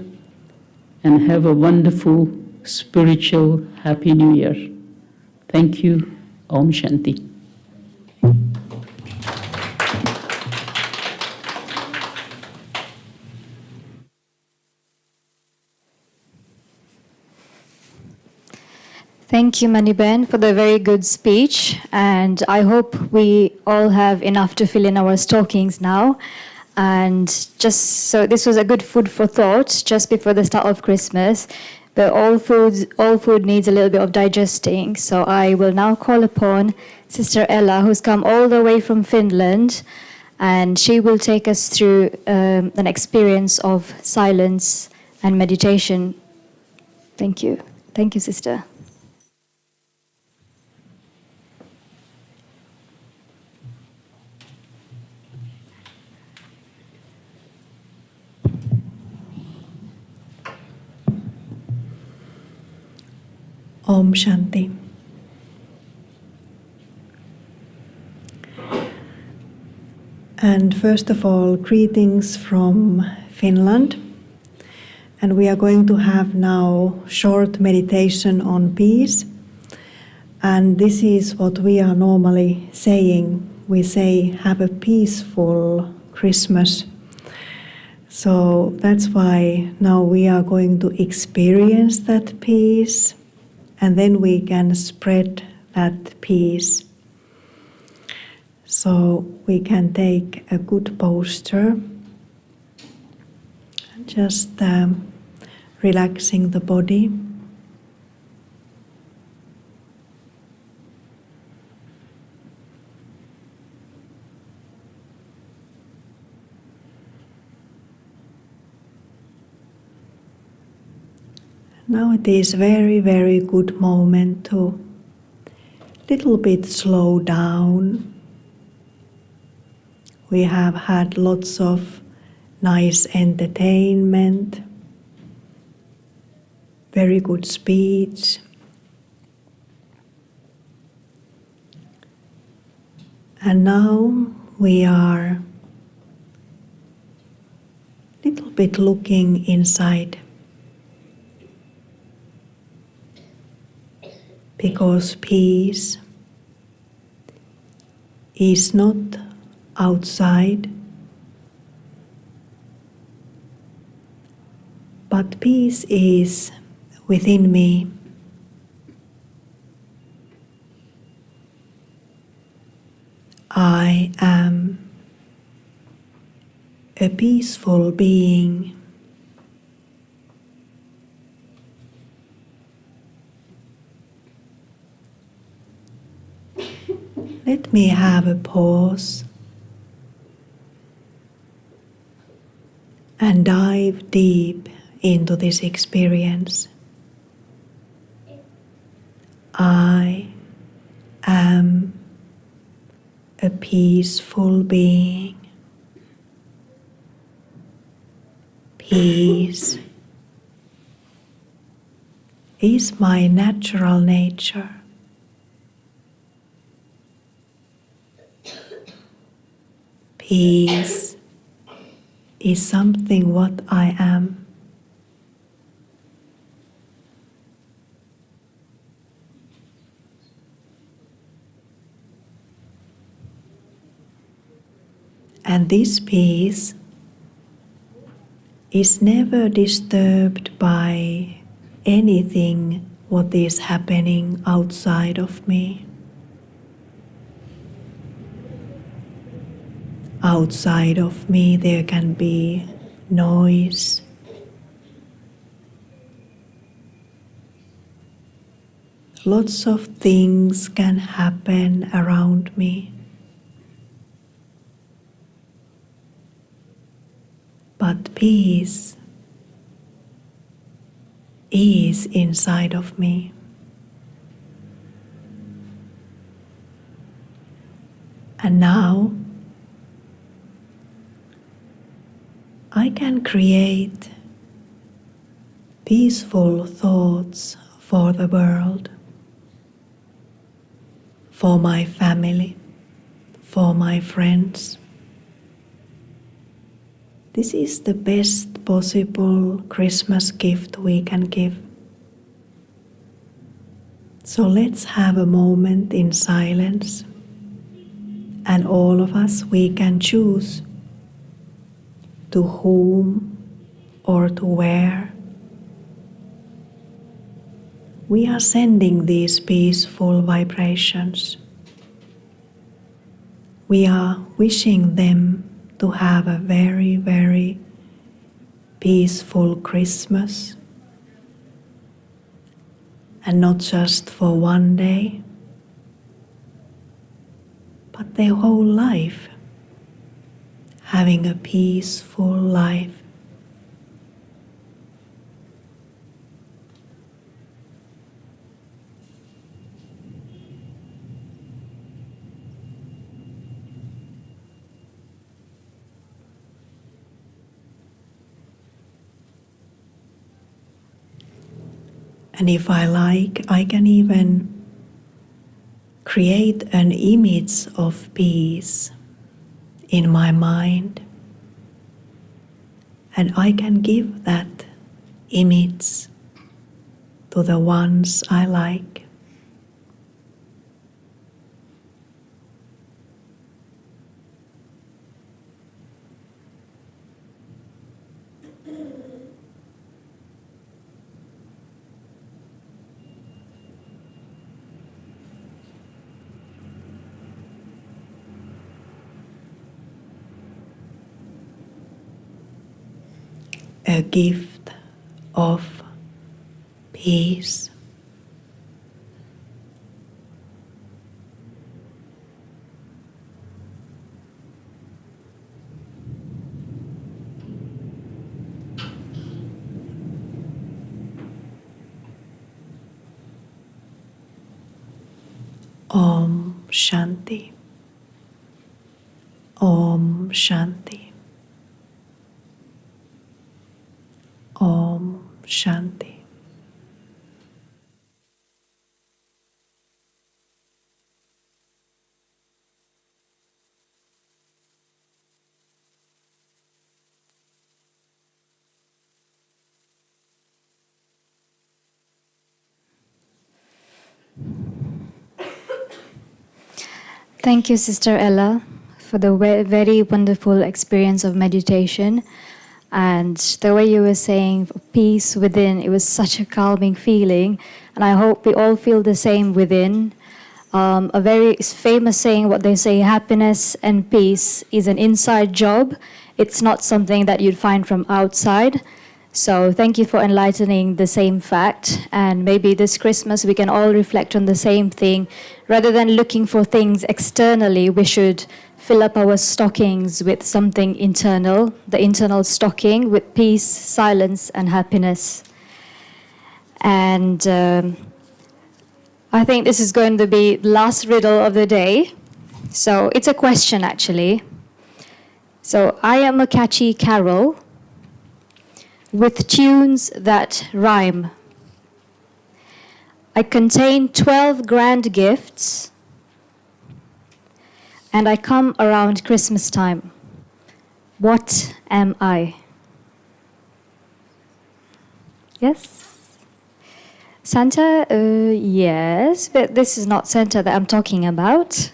and have a wonderful, spiritual, Happy New Year. Thank you. Om Shanti. Thank you, Maniben, for the very good speech. And I hope we all have enough to fill in our stockings now. And just so this was a good food for thought just before the start of Christmas. But all food needs a little bit of digesting. So I will now call upon Sister Ella, who's come all the way from Finland. And she will take us through an experience of silence and meditation. Thank you. Thank you, Sister. Om Shanti. And first of all, greetings from Finland. And we are going to have now short meditation on peace. And this is what we are normally saying. We say, have a peaceful Christmas. So that's why now we are going to experience that peace. And then we can spread that peace. So we can take a good posture, just relaxing the body. Now it is very, very good moment to little bit slow down. We have had lots of nice entertainment, very good speech. And now we are little bit looking inside, because peace is not outside, but peace is within me. I am a peaceful being. Let me have a pause and dive deep into this experience. I am a peaceful being. Peace is my natural nature. Peace is something what I am. And this peace is never disturbed by anything what is happening outside of me. Outside of me there can be noise, lots of things can happen around me. But peace is inside of me. And now I can create peaceful thoughts for the world, for my family, for my friends. This is the best possible Christmas gift we can give. So let's have a moment in silence, and all of us, we can choose to whom or to where we are sending these peaceful vibrations. We are wishing them to have a very, very peaceful Christmas, and not just for one day, but their whole life, having a peaceful life. And if I like, I can even create an image of peace in my mind, and I can give that image to the ones I like. a gift of peace. Om Shanti. Om Shanti. Om Shanti. Thank you, Sister Ella, for the very wonderful experience of meditation. And the way you were saying peace within, it was such a calming feeling. And I hope we all feel the same within. A very famous saying, what they say, happiness and peace is an inside job. It's not something that you'd find from outside. So thank you for enlightening the same fact. And maybe this Christmas we can all reflect on the same thing. Rather than looking for things externally, we should fill up our stockings with something internal, the internal stocking with peace, silence, and happiness. And I think this is going to be the last riddle of the day. So it's a question, actually. So I am a catchy carol with tunes that rhyme. I contain 12 grand gifts, and I come around Christmas time. What am I? Yes? Santa? Yes, but this is not Santa that I'm talking about.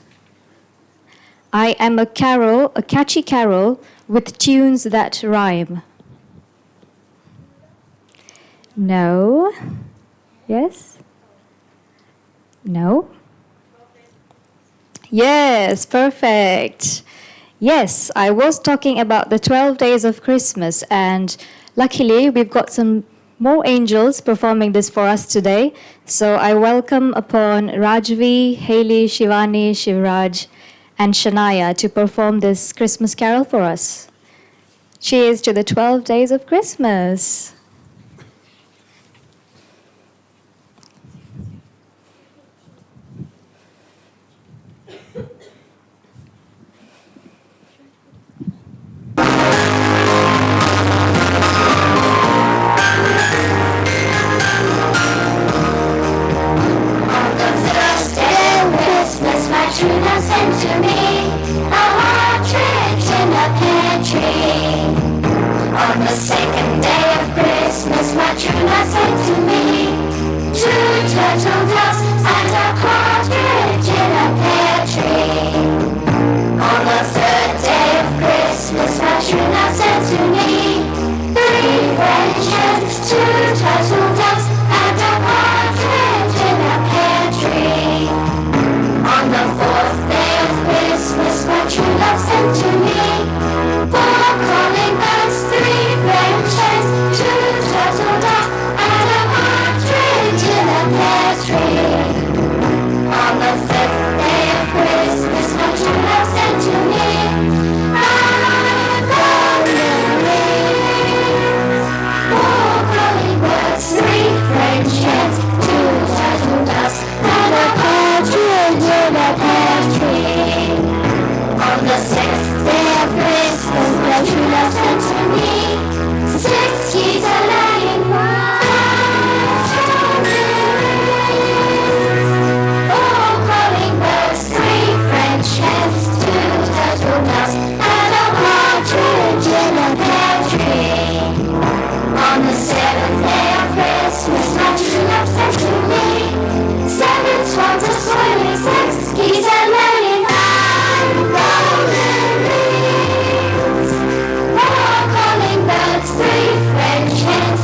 I am a carol, a catchy carol with tunes that rhyme. No. Yes? No? Yes, perfect. Yes, I was talking about the 12 days of Christmas, and luckily we've got some more angels performing this for us today. So I welcome upon Rajvi, Haley, Shivani, Shivraj, and Shania to perform this Christmas carol for us. Cheers to the 12 days of Christmas. True love sent to me a partridge in a pear tree. On the second day of Christmas, my true love sent to me 2 turtle doves and a partridge in a pear tree. On the third day of Christmas, my true love sent to me 3 French hens, 2 turtle doves and a partridge in a pear tree. On the 4th day of Christmas, my true love sent to me 4 calling birds, 3 French hens, 2 turtle doves, and a partridge in a pear tree. On the 5th day of Christmas, my true love sent to me 5 golden rings, 4 calling birds, 3 French hens, 2 turtle doves, and a partridge in a pear tree. On the 6th day of Christmas, my true love sent to me 6 geese a laying, 5 golden rings, 4 calling birds, 3 French hens, 2 turtle doves, and a partridge in a pear tree. On the 7th day of Christmas, my true love sent to me 7 swans a swimming, 6 geese a laying, 5 golden rings, 4 calling birds, 3 French hens,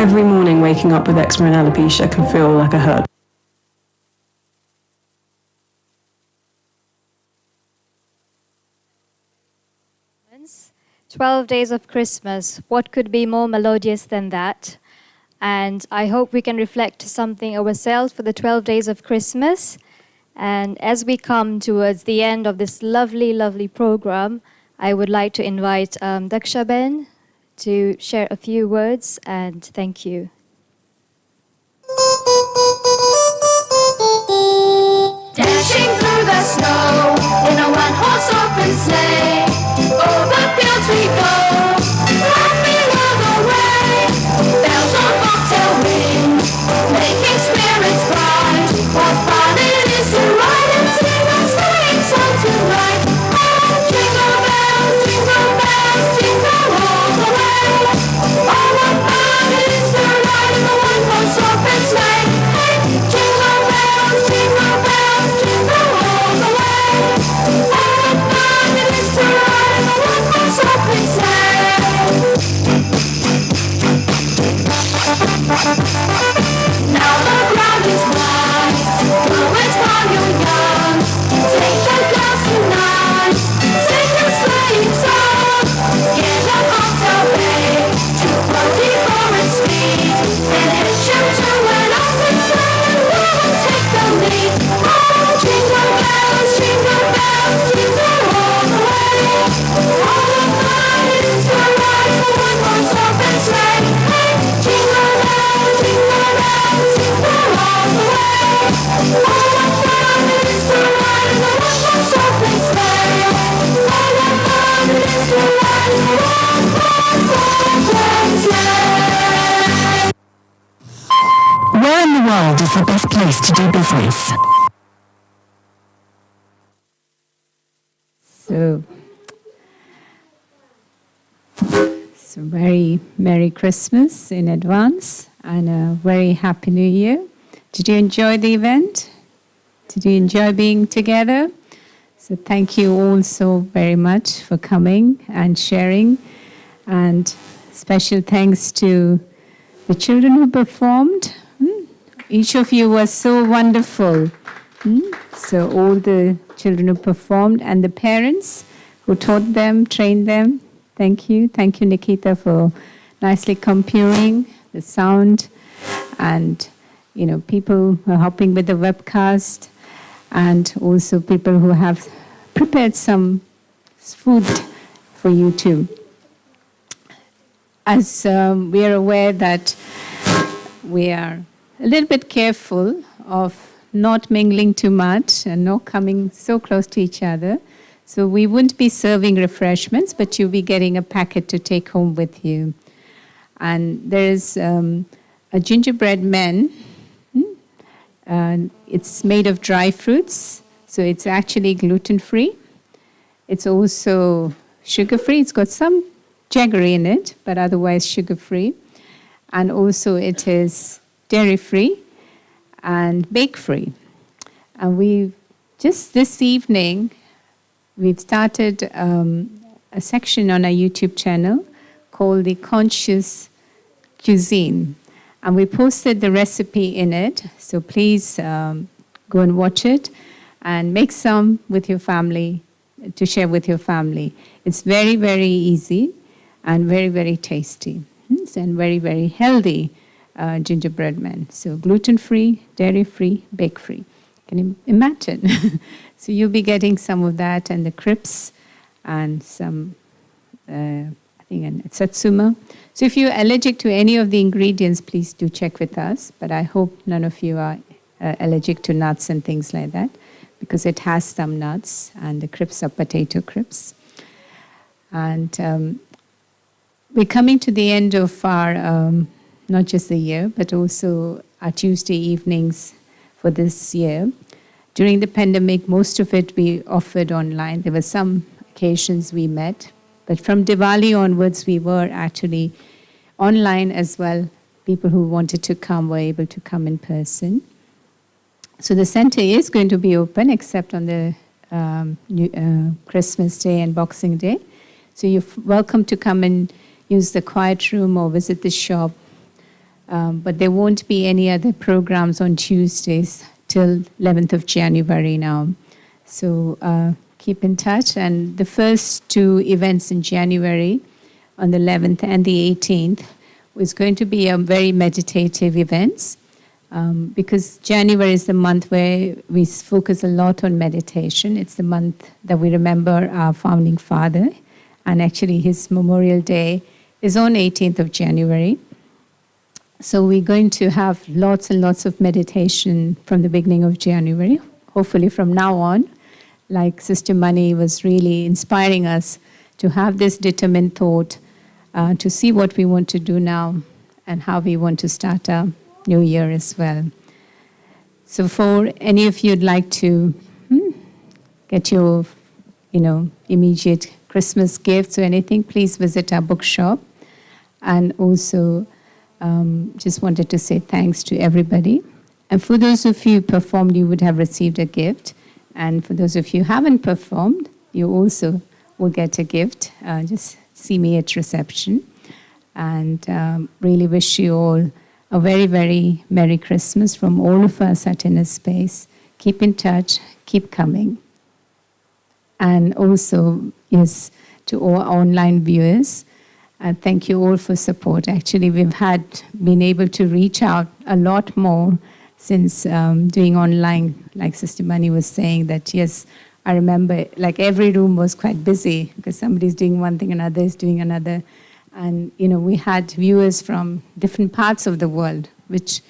every morning waking up with eczema and alopecia can feel like a hurt. 12 days of Christmas, what could be more melodious than that? And I hope we can reflect something ourselves for the 12 days of Christmas. And as we come towards the end of this lovely, lovely program, I would like to invite Dakshaben to share a few words, and thank you. Dashing through the snow in a one-horse open sleigh, over fields we go, laughing all the way. Bells on bobtail ring, making spirits bright. What fun it is to ride and sing a sleighing song tonight! Oh, jingle bells, jingle all the way. Oh, what fun it is to ride in a one-horse open sleigh! Hey, jingle bells, jingle bells, jingle all the way. Oh, what fun it is to ride in a one-horse open sleigh! Now the ground is white, blow it while you're young. Take a glass tonight, sing a sleighing song. Get a cocktail ready to floaty forest speed, and hitch him to an open sleigh, and we'll take the lead. Oh, jingle bells, jingle all the way. All the fun is to ride in a one-horse open sleigh. Hey, jingle bells, jingle all the way. All the fun is to ride in a one-horse open sleigh. All the fun is to ride in a one-horse open sleigh. Where in the world is the best place to do business? So very Merry Christmas in advance and a very Happy New Year. Did you enjoy the event? Did you enjoy being together? So thank you all so very much for coming and sharing. And special thanks to the children who performed. Each of you was so wonderful. So all the children who performed and the parents who taught them, trained them. Thank you. Thank you, Nikita, for nicely computing the sound, and people who are helping with the webcast, and also people who have prepared some food for you too. As we are aware that we are a little bit careful of not mingling too much and not coming so close to each other. So we wouldn't be serving refreshments, but you'll be getting a packet to take home with you. And there's a Gingerbread Men. It's made of dry fruits, so it's actually gluten-free. It's also sugar-free. It's got some jaggery in it, but otherwise sugar-free. And also it is dairy-free and bake-free. And we just this evening, we've started a section on our YouTube channel called the Conscious Cuisine. And we posted the recipe in it, so please go and watch it and make some with your family, to share with your family. It's very, very easy and very, very tasty and very, very healthy gingerbread men. So gluten-free, dairy-free, bake-free. Can you imagine? So you'll be getting some of that and the crisps and some, I think, and satsuma. So if you're allergic to any of the ingredients, please do check with us. But I hope none of you are allergic to nuts and things like that, because it has some nuts, and the crisps are potato crisps. And we're coming to the end of our, not just the year, but also our Tuesday evenings for this year. During the pandemic, most of it we offered online. There were some occasions we met, but from Diwali onwards, we were actually online as well. People who wanted to come were able to come in person. So the center is going to be open, except on the Christmas Day and Boxing Day. So you're welcome to come and use the quiet room or visit the shop But there won't be any other programs on Tuesdays till 11th of January now. So keep in touch. And the first two events in January, on the 11th and the 18th, was going to be a very meditative events. Because January is the month where we focus a lot on meditation. It's the month that we remember our founding father, and actually his Memorial Day is on 18th of January. So we're going to have lots and lots of meditation from the beginning of January, hopefully from now on. Like Sister Mani was really inspiring us to have this determined thought, to see what we want to do now and how we want to start our new year as well. So for any of you who'd like to get your, immediate Christmas gifts or anything, please visit our bookshop. And also, just wanted to say thanks to everybody. And for those of you who performed, you would have received a gift. And for those of you who haven't performed, you also will get a gift. Just see me at reception. And really wish you all a very, very Merry Christmas from all of us at Inner Space. Keep in touch, keep coming. And also, yes, to all online viewers, thank you all for support. Actually, we've been able to reach out a lot more since doing online, like Sister Mani was saying, that yes, I remember like every room was quite busy because somebody's doing one thing, another is doing another. And, we had viewers from different parts of the world, which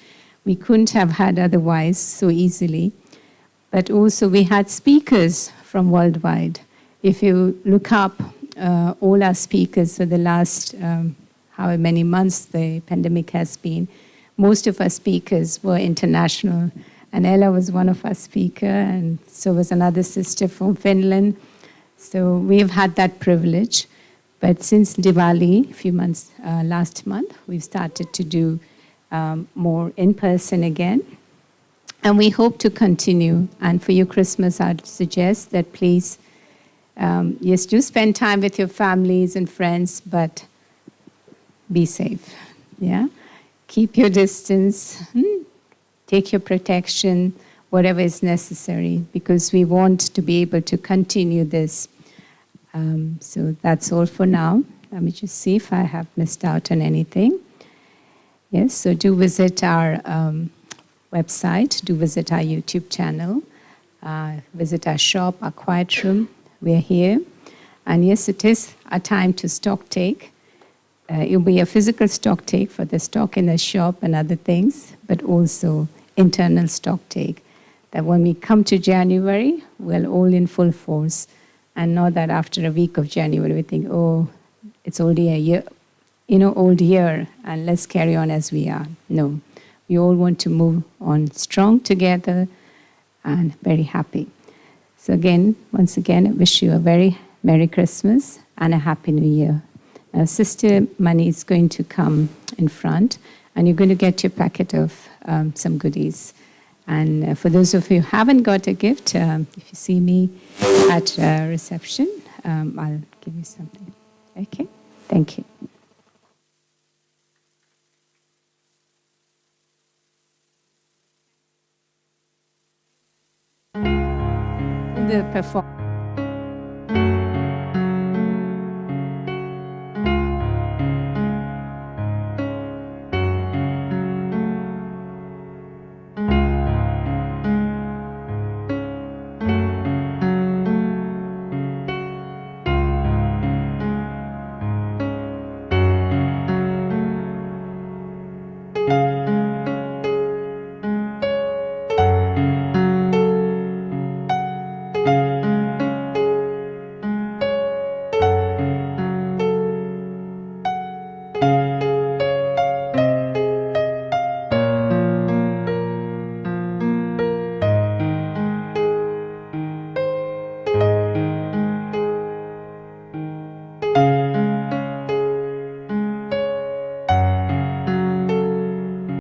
we couldn't have had otherwise so easily. But also we had speakers from worldwide. If you look up all our speakers for the last however many months the pandemic has been, most of our speakers were international. And Ella was one of our speakers, and so was another sister from Finland. So we've had that privilege. But since Diwali, a few months, last month, we've started to do more in person again. And we hope to continue. And for your Christmas, I'd suggest that please, yes, do spend time with your families and friends, but be safe. Yeah? Keep your distance, take your protection, whatever is necessary, because we want to be able to continue this. So that's all for now. Let me just see if I have missed out on anything. Yes, so do visit our website, do visit our YouTube channel, visit our shop, our quiet room. We're here. And yes, it is a time to stock take. It will be a physical stock take for the stock in the shop and other things, but also internal stock take. That when we come to January, we're all in full force. And not that after a week of January we think, oh, it's already a year, old year, and let's carry on as we are. No, we all want to move on strong together and very happy. So again, once again, I wish you a very Merry Christmas and a Happy New Year. Now, Sister Mani is going to come in front, and you're going to get your packet of some goodies. And for those of you who haven't got a gift, if you see me at reception, I'll give you something. Okay? Thank you. The performance.